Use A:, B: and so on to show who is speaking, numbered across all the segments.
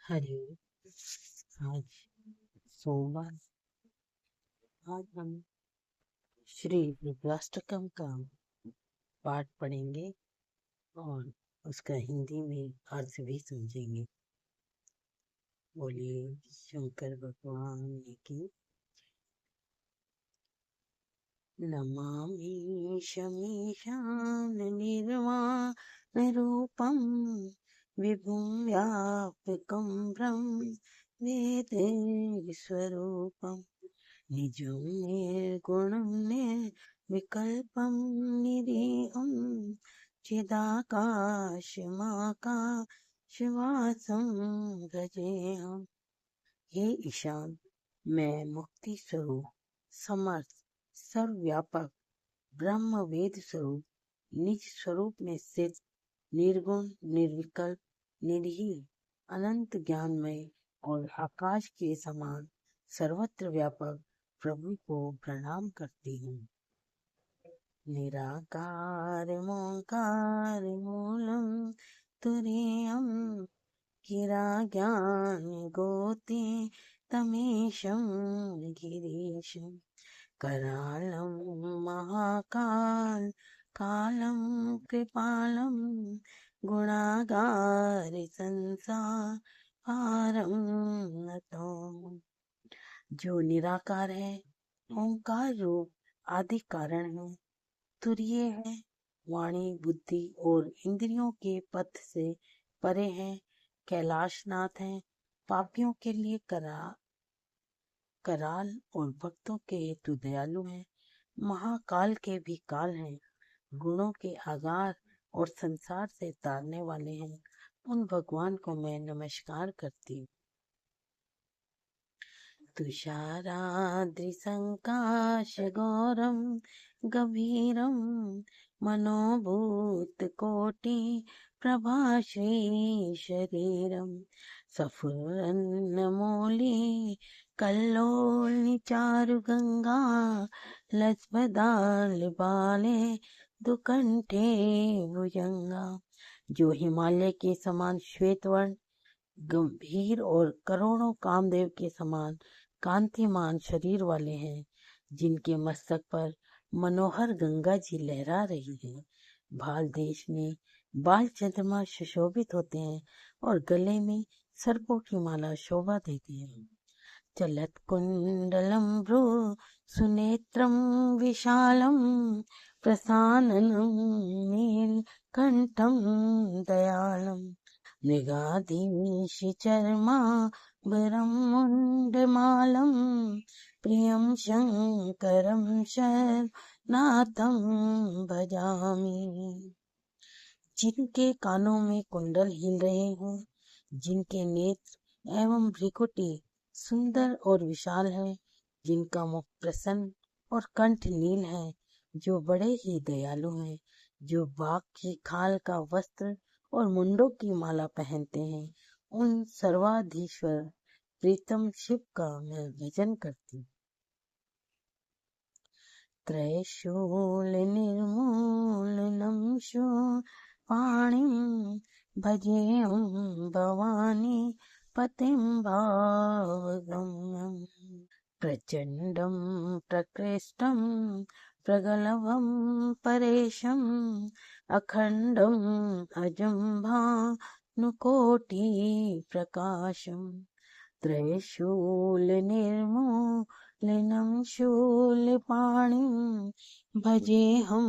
A: हरि। आज सोमवार। आज हम श्री रुद्राष्टकम का पाठ पढ़ेंगे और उसका हिंदी में अर्थ भी समझेंगे। बोलिए शंकर भगवान की। नमामि शमीशान निर्वाण रूपम विभुं व्यापकं ब्रह्म वेद स्वरूपम निजं निर्गुणं निर्विकल्पं निरीहं चिदाकाशमाकाशवासं भजेऽहम्। हे ईशान, मैं मुक्ति स्वरूप, समर्थ, सर्वव्यापक, ब्रह्म वेद स्वरूप, निज स्वरूप में स्थित, निर्गुण, निर्विकल्प, निरीह, अनंत ज्ञानमय और आकाश के समान सर्वत्र व्यापक प्रभु को प्रणाम करती हूँ। निराकार मोंकार मूलम तुरीयम गिरा ज्ञान गोते तमेशं गिरीशं करालं महाकाल कालं कृपालं गुणागार संसार पारं नतोऽमि। जो निराकार है, ओंकार रूप आदि कारण है, तुरीय है, वाणी बुद्धि और इंद्रियों के पथ से परे है, कैलाशनाथ है, पापियों के लिए कराल और भक्तों के हेतु दयालु है, महाकाल के भी काल हैं, गुणों के आगार और संसार से तारने वाले हैं। उन भगवान को मैं नमस्कार करती हूँ। तुषाराद्रिसङ्काशगौरं गभीरं मनोभूतकोटि प्रभाश्रीशरीरं सफुरन्नमौलि कल्लोलचारुगङ्गा लसबदालबाले दुकण्ठे भुजंगा। जो हिमालय के समान श्वेत वर्ण, गंभीर और करोड़ों कामदेव के समान कांतिमान शरीर वाले हैं, जिनके मस्तक पर मनोहर गंगा जी लहरा रही है। भाल देश में बाल चंद्रमा सुशोभित होते हैं और गले में सर्पों की माला शोभा देती है। चलत कुंडलम भ्रू सुनेत्रम विशालम प्रसाननम नीलकंठम दयालम मृगाधीशचर्माम्बरं मुण्डमालं प्रियं शङ्करं शरनाथं भजामि। जिनके कानों में कुंडल हिल रहे हैं, जिनके नेत्र एवं भ्रिकुटी सुंदर और विशाल है, जिनका मुख प्रसन्न और कंठ नील है, जो बड़े ही दयालु हैं, जो बाघ की खाल का वस्त्र और मुंडों की माला पहनते हैं, उन सर्वाधीश्वर प्रीतम शिव का मैं भजन करती हूँ। त्रयशूल निर्मूलनं पाणिं भजेऽहं भवानी पतिं भावगम्यं प्रचण्डं प्रकृष्टं प्रगलभं परेशम् अखण्डम् अजं भानुकोटिप्रकाशम् त्रयशूलनिर्मूलनं शूलपाणिं भजेऽहं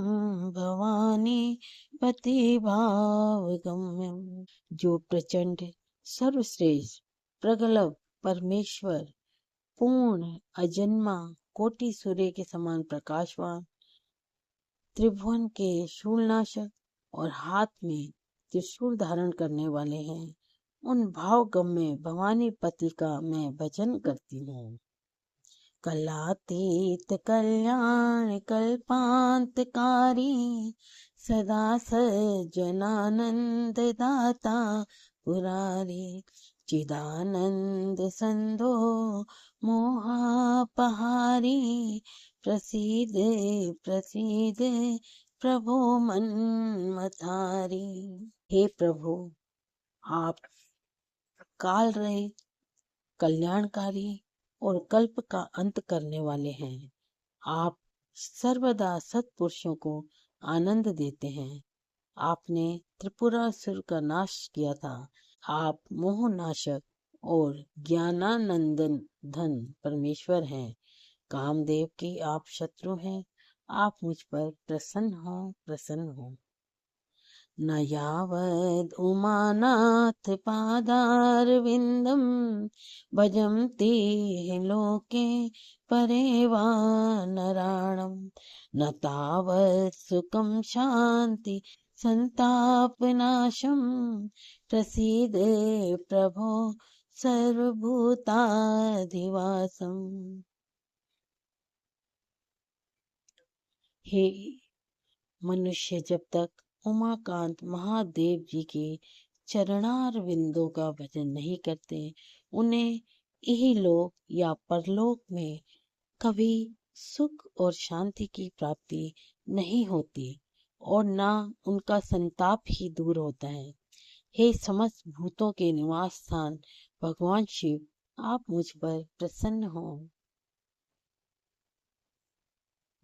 A: भवानी पतिभावगम्यं। जो प्रचंड, सर्वश्रेष्ठ, प्रगल्भ, परमेश्वर, पूर्ण, अजन्मा, कोटि सूर्य के समान प्रकाशवान, त्रिभुवन के शूलनाशक और हाथ में त्रिशूल धारण करने वाले हैं, उन भावगम्य भवानी पति का मैं भजन करती हूँ। कलातीत कल्याण कल्पांतकारी सदा सज्जनानंद दाता पुरारी चिदानंद संधो मोहापहारी प्रसीद प्रसीद प्रभो मनमथारी। हे प्रभु, आप काल रहित, कल्याणकारी और कल्प का अंत करने वाले हैं। आप सर्वदा सत्पुरुषों को आनंद देते हैं। आपने त्रिपुरासुर का नाश किया था। आप मोहनाशक और ज्ञानानंदन धन परमेश्वर हैं। कामदेव की आप शत्रु हैं। आप मुझ पर प्रसन्न हो। न यावद् उमानाथ पादारविन्दं भजन्ति लोके परे वा नराणं न तावत् सुखं शान्ति संतापनाशं प्रसीद प्रभो सर्वभूताधिवासम्। हे मनुष्य जब तक उमाकांत महादेव जी के चरणार विंदों का भजन नहीं करते, उन्हें इहलोक या परलोक में कभी सुख और शांति की प्राप्ति नहीं होती और ना उनका संताप ही दूर होता है। हे समस्त भूतों के निवास स्थान भगवान शिव, आप मुझ पर प्रसन्न हो।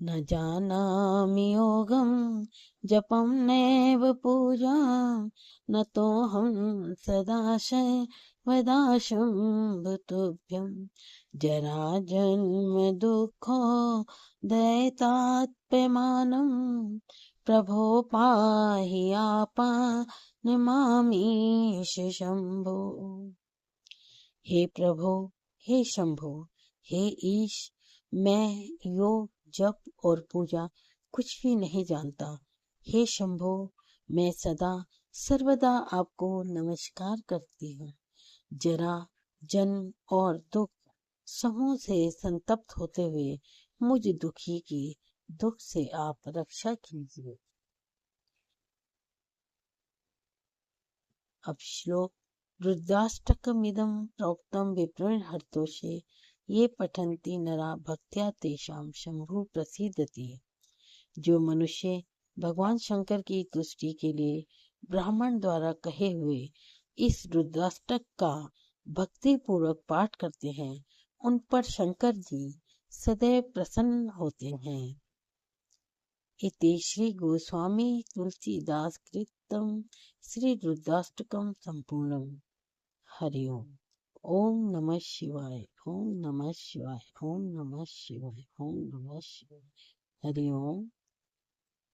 A: न जानामि योगं जपं नैव पूजां न तोऽहं सदाशयवदाशुम्भतुभ्यं जराजन्म दुःखो दैतात्म्यमानं प्रभो पाहि आपन्मामीश शंभो। हे प्रभो, हे शंभो, हे ईश, मैं योग, जप और पूजा कुछ भी नहीं जानता। हे शंभो, मैं सदा सर्वदा आपको नमस्कार करती हूँ। जरा, जन्म और दुख समूह से संतप्त होते हुए मुझ दुखी की दुख से आप रक्षा कीजिए। अब श्लोक। रुद्राष्टकमिदं प्रोक्तं विप्रेण हर्तोषे ये पठन्ति नरा भक्त्या तेषां शंभु प्रसीदति। जो मनुष्य भगवान शंकर की तुष्टि के लिए ब्राह्मण द्वारा कहे हुए इस रुद्राष्टक का भक्ति पूर्वक पाठ करते हैं, उन पर शंकर जी सदैव प्रसन्न होते हैं। इति श्री गोस्वामी तुलसीदास कृतं श्री रुद्राष्टकम संपूर्णम। हरि ओम। ओम नमः शिवाय, ओम नमः शिवाय, ओम नमः शिवाय, ओम नमः शिवाय। हरि ओम।